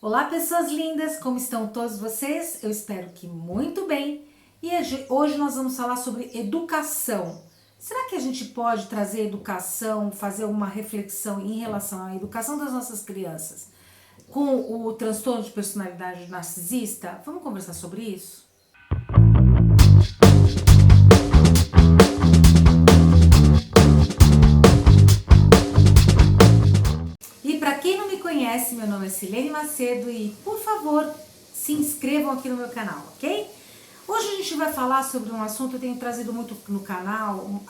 Olá, pessoas lindas, como estão todos vocês? Eu espero que muito bem. E hoje nós vamos falar sobre educação. Será que a gente pode trazer educação, fazer uma reflexão em relação à educação das nossas crianças com o transtorno de personalidade narcisista? Vamos conversar sobre isso? E para quem não me conhece, meu nome é Silene Macedo e, por favor, se inscrevam aqui no meu canal, ok? Hoje a gente vai falar sobre um assunto, eu tenho trazido muito no canal,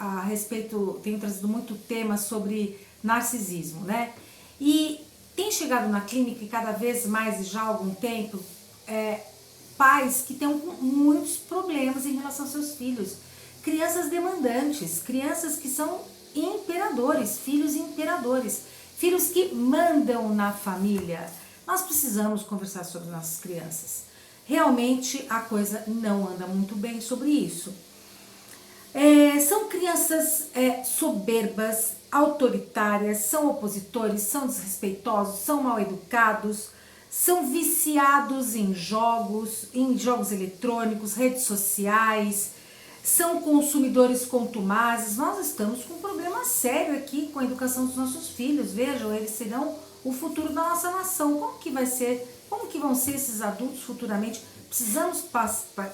tenho trazido muito tema sobre narcisismo, né? E tem chegado na clínica e cada vez mais, e já há algum tempo, pais que têm muitos problemas em relação aos seus filhos. Crianças demandantes, crianças que são imperadores, filhos imperadores, filhos que mandam na família. Nós precisamos conversar sobre nossas crianças. Realmente a coisa não anda muito bem sobre isso. São crianças soberbas, autoritárias, são opositores, são desrespeitosos, são mal educados, são viciados em jogos eletrônicos, redes sociais, são consumidores contumazes. Nós estamos com um problema sério aqui com a educação dos nossos filhos. Vejam, eles serão o futuro da nossa nação. Como que vai ser? Como que vão ser esses adultos futuramente? Precisamos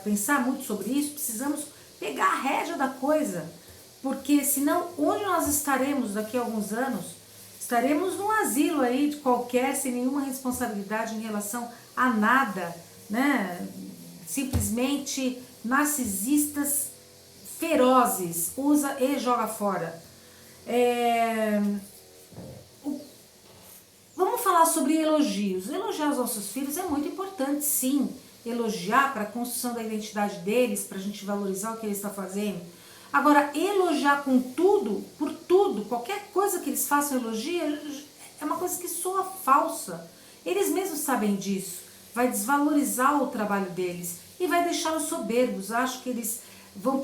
pensar muito sobre isso, precisamos pegar a rédea da coisa, porque senão onde nós estaremos daqui a alguns anos? Estaremos num asilo aí de qualquer, sem nenhuma responsabilidade em relação a nada, né? Simplesmente narcisistas ferozes, usa e joga fora. Vamos falar sobre elogios. Elogiar os nossos filhos é muito importante, sim. Elogiar para a construção da identidade deles, para a gente valorizar o que eles estão fazendo. Agora, elogiar com tudo, por tudo, qualquer coisa que eles façam elogio, é uma coisa que soa falsa. Eles mesmos sabem disso. Vai desvalorizar o trabalho deles e vai deixá-los soberbos. Acho que eles vão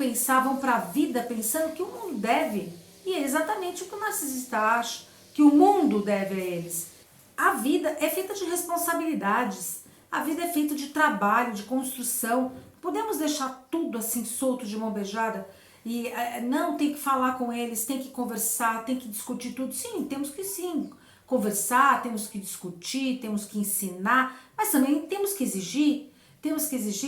para a vida pensando que o mundo deve. E é exatamente o que o narcisista acha, que o mundo deve a eles. A vida é feita de responsabilidades, a vida é feita de trabalho, de construção. Podemos deixar tudo assim solto de mão beijada e não, tem que falar com eles, tem que conversar, tem que discutir tudo. Sim, conversar, temos que discutir, temos que ensinar, mas também temos que exigir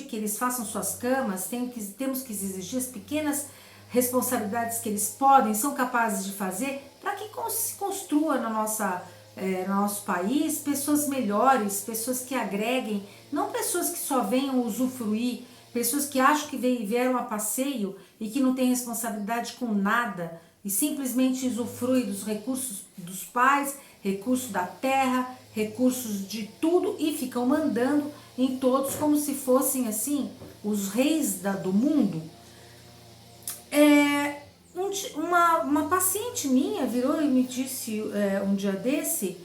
que eles façam suas camas, temos que exigir as pequenas responsabilidades que eles são capazes de fazer para que se construa no nosso país pessoas melhores, pessoas que agreguem, não pessoas que só venham usufruir, pessoas que acham que vieram a passeio e que não têm responsabilidade com nada e simplesmente usufruem dos recursos dos pais, recursos da terra, recursos de tudo e ficam mandando em todos como se fossem assim os reis do mundo. Uma paciente minha virou e me disse um dia desse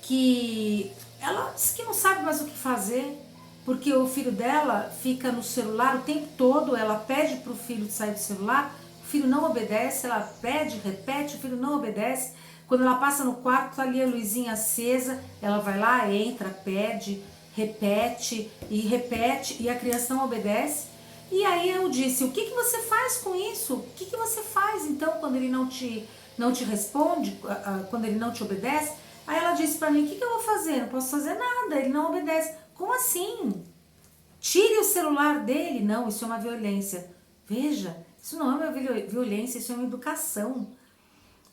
que ela disse que não sabe mais o que fazer, porque o filho dela fica no celular o tempo todo, ela pede para o filho sair do celular, o filho não obedece, ela pede, repete, o filho não obedece. Quando ela passa no quarto, tá ali a luzinha acesa, ela vai lá, entra, pede, repete, e a criança não obedece. E aí eu disse, o que você faz com isso? O que você faz então quando ele não te responde, quando ele não te obedece? Aí ela disse pra mim, o que eu vou fazer? Não posso fazer nada, ele não obedece. Como assim? Tire o celular dele? Não, isso é uma violência. Veja, isso não é uma violência, isso é uma educação.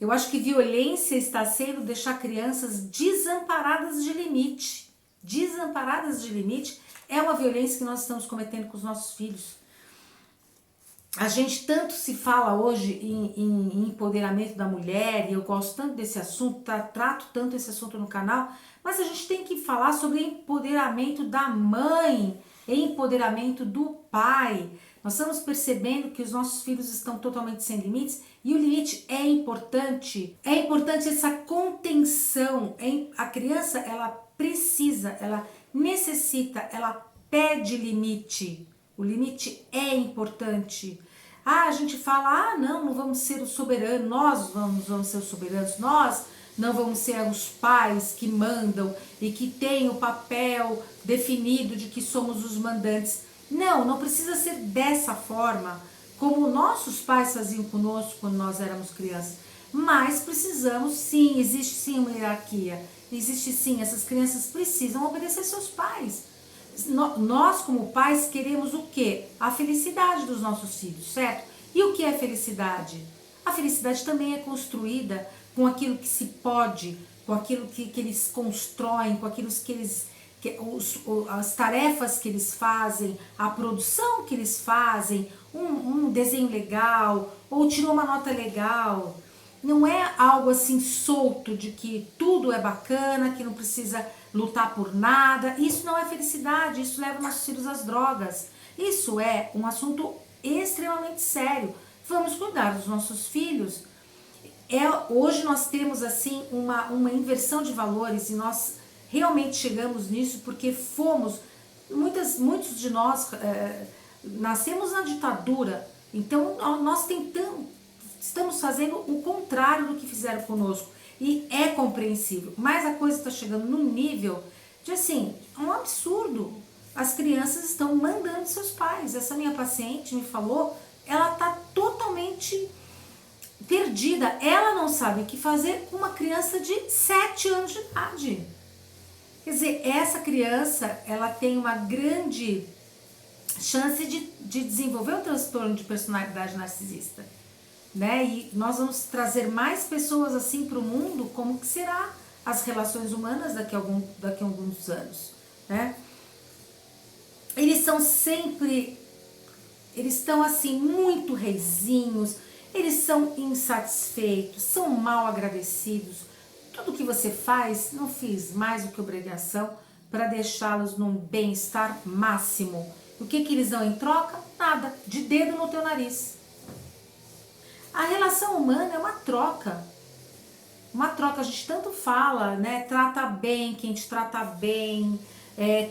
Eu acho que violência está sendo deixar crianças desamparadas de limite. Desamparadas de limite é uma violência que nós estamos cometendo com os nossos filhos. A gente tanto se fala hoje em empoderamento da mulher, e eu gosto tanto desse assunto, trato tanto esse assunto no canal, mas a gente tem que falar sobre empoderamento da mãe, empoderamento do pai. Nós estamos percebendo que os nossos filhos estão totalmente sem limites e o limite é importante essa contenção. A criança, ela precisa, ela necessita, ela pede limite. O limite é importante. A gente fala, não vamos ser o soberano, nós vamos ser os soberanos, nós não vamos ser os pais que mandam e que têm o papel definido de que somos os mandantes. Não, não precisa ser dessa forma, como nossos pais faziam conosco quando nós éramos crianças. Mas precisamos sim, existe sim uma hierarquia, existe sim, essas crianças precisam obedecer seus pais. Nós como pais queremos o quê? A felicidade dos nossos filhos, certo? E o que é felicidade? A felicidade também é construída com aquilo que se pode, com aquilo que eles constroem, com aquilo que eles, as tarefas que eles fazem, a produção que eles fazem, um desenho legal, ou tirou uma nota legal. Não é algo assim solto de que tudo é bacana, que não precisa lutar por nada. Isso não é felicidade, isso leva nossos filhos às drogas. Isso é um assunto extremamente sério. Vamos cuidar dos nossos filhos. Hoje nós temos assim uma inversão de valores e nós realmente chegamos nisso porque muitos de nós nascemos na ditadura. Então nós estamos fazendo o contrário do que fizeram conosco. E é compreensível. Mas a coisa está chegando num nível de assim, um absurdo. As crianças estão mandando seus pais. Essa minha paciente me falou, ela está totalmente perdida. Ela não sabe o que fazer com uma criança de 7 anos de idade. Quer dizer, essa criança, ela tem uma grande chance de desenvolver um transtorno de personalidade narcisista. Né? E nós vamos trazer mais pessoas assim para o mundo, como que será as relações humanas daqui a alguns anos, né? Eles estão assim muito reizinhos, eles são insatisfeitos, são mal agradecidos. Tudo que você faz, não fiz mais do que obrigação para deixá-los num bem-estar máximo. O que eles dão em troca? Nada, de dedo no teu nariz. A relação humana é uma troca. Uma troca, a gente tanto fala, né? Trata bem quem te trata bem,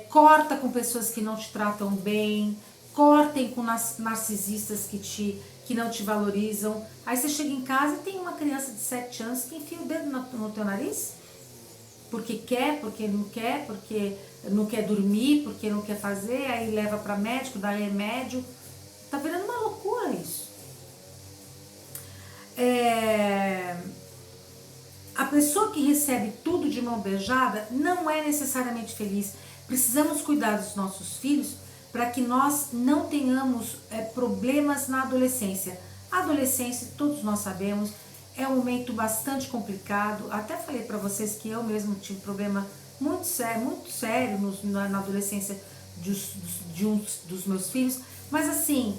corta com pessoas que não te tratam bem, cortem com narcisistas que não te valorizam. Aí você chega em casa e tem uma criança de 7 anos que enfia o dedo no teu nariz, porque não quer, porque não quer dormir, porque não quer fazer, aí leva para médico, dá remédio. Tá virando uma loucura isso. A pessoa que recebe tudo de mão beijada não é necessariamente feliz. Precisamos cuidar dos nossos filhos para que nós não tenhamos problemas na adolescência. A adolescência, todos nós sabemos, é um momento bastante complicado. Até falei para vocês que eu mesmo tive problema muito sério na adolescência dos meus filhos. Mas assim,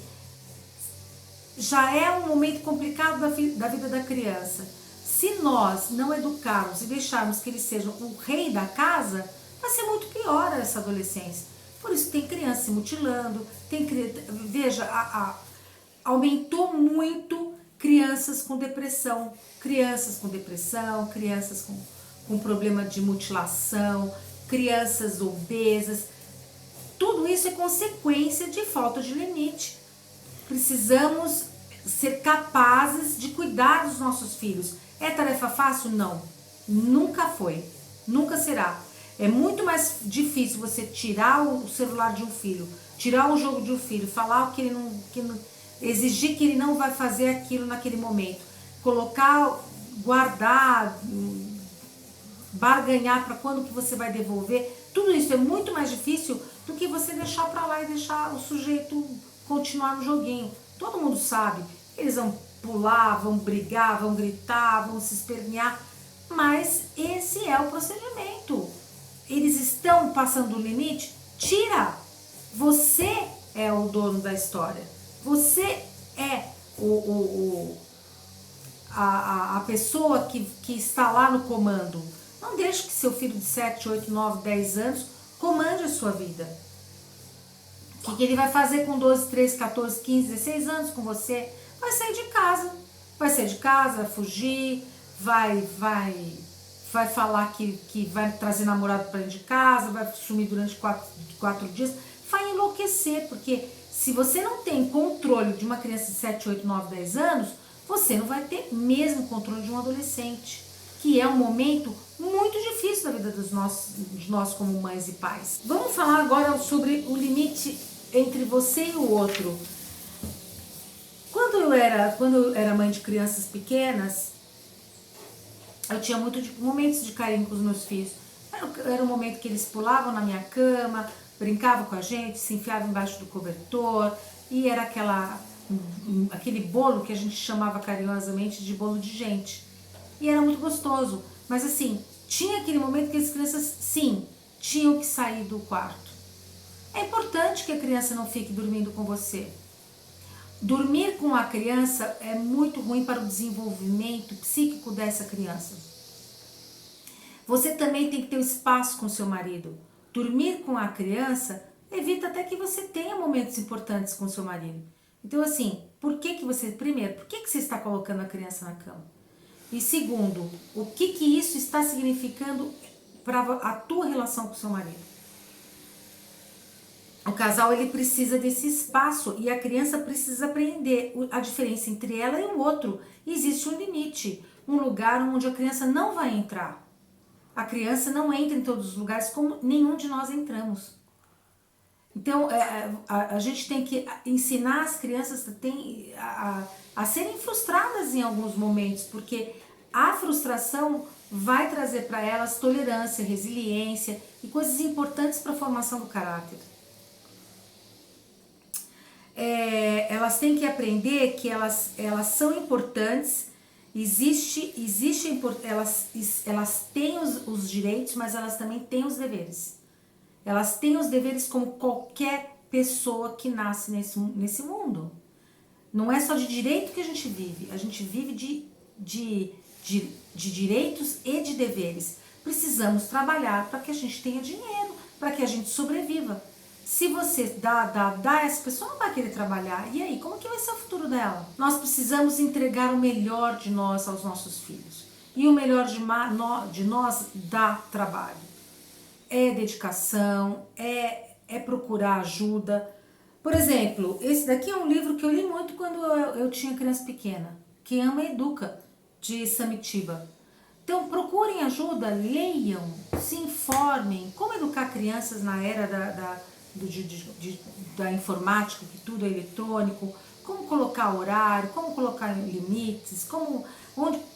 já é um momento complicado da vida da criança. Se nós não educarmos e deixarmos que eles sejam o rei da casa, vai ser muito pior essa adolescência. Por isso tem criança se mutilando, veja, aumentou muito crianças com depressão, crianças com problema de mutilação, crianças obesas. Tudo isso é consequência de falta de limite. Precisamos ser capazes de cuidar dos nossos filhos. É tarefa fácil? Não. Nunca foi. Nunca será. É muito mais difícil você tirar o celular de um filho, tirar o jogo de um filho, falar que ele não, exigir que ele não vai fazer aquilo naquele momento, colocar, guardar, barganhar para quando que você vai devolver. Tudo isso é muito mais difícil do que você deixar para lá e deixar o sujeito continuar no joguinho. Todo mundo sabe, eles vão pular, vão brigar, vão gritar, vão se espernear, mas esse é o procedimento. Eles estão passando o limite? Tira! Você é o dono da história. Você é a pessoa que está lá no comando. Não deixe que seu filho de 7, 8, 9, 10 anos comande a sua vida. O que ele vai fazer com 12, 13, 14, 15, 16 anos com você? Vai sair de casa. Vai sair de casa, vai fugir, vai falar que vai trazer namorado para dentro de casa, vai sumir durante 4 dias. Vai enlouquecer, porque se você não tem controle de uma criança de 7, 8, 9, 10 anos, você não vai ter mesmo controle de um adolescente. que é um momento muito difícil da vida de nós como mães e pais. Vamos falar agora sobre o limite entre você e o outro. Quando eu era mãe de crianças pequenas, eu tinha momentos de carinho com os meus filhos. Era um momento que eles pulavam na minha cama, brincavam com a gente, se enfiavam embaixo do cobertor, e era aquele bolo que a gente chamava carinhosamente de bolo de gente. E era muito gostoso. Mas assim, tinha aquele momento que as crianças, sim, tinham que sair do quarto. É importante que a criança não fique dormindo com você. Dormir com a criança é muito ruim para o desenvolvimento psíquico dessa criança. Você também tem que ter um espaço com seu marido. Dormir com a criança evita até que você tenha momentos importantes com seu marido. Então assim, primeiro, por que você está colocando a criança na cama? E segundo, o que isso está significando para a tua relação com seu marido? O casal, ele precisa desse espaço e a criança precisa aprender a diferença entre ela e o outro. Existe um limite, um lugar onde a criança não vai entrar. A criança não entra em todos os lugares como nenhum de nós entramos. Então, a gente tem que ensinar as crianças a serem frustradas em alguns momentos, porque a frustração vai trazer para elas tolerância, resiliência e coisas importantes para a formação do caráter. Elas têm que aprender que elas são importantes, elas têm os direitos, mas elas também têm os deveres. Elas têm os deveres como qualquer pessoa que nasce nesse mundo. Não é só de direito que a gente vive de direitos e de deveres. Precisamos trabalhar para que a gente tenha dinheiro, para que a gente sobreviva. Se você dá, essa pessoa não vai querer trabalhar. E aí, como que vai ser o futuro dela? Nós precisamos entregar o melhor de nós aos nossos filhos. E o melhor de nós dá trabalho. É dedicação, é procurar ajuda. Por exemplo, esse daqui é um livro que eu li muito quando eu tinha criança pequena. Quem Ama Educa, de Samitiba. Então procurem ajuda, leiam, se informem. Como educar crianças na era da informática, que tudo é eletrônico, como colocar horário, como colocar limites,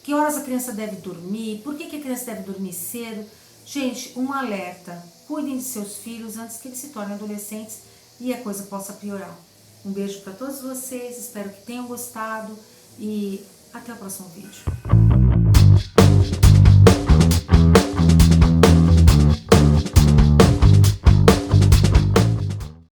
que horas a criança deve dormir, por que a criança deve dormir cedo. Gente, um alerta, cuidem de seus filhos antes que eles se tornem adolescentes e a coisa possa piorar. Um beijo para todos vocês, espero que tenham gostado e até o próximo vídeo.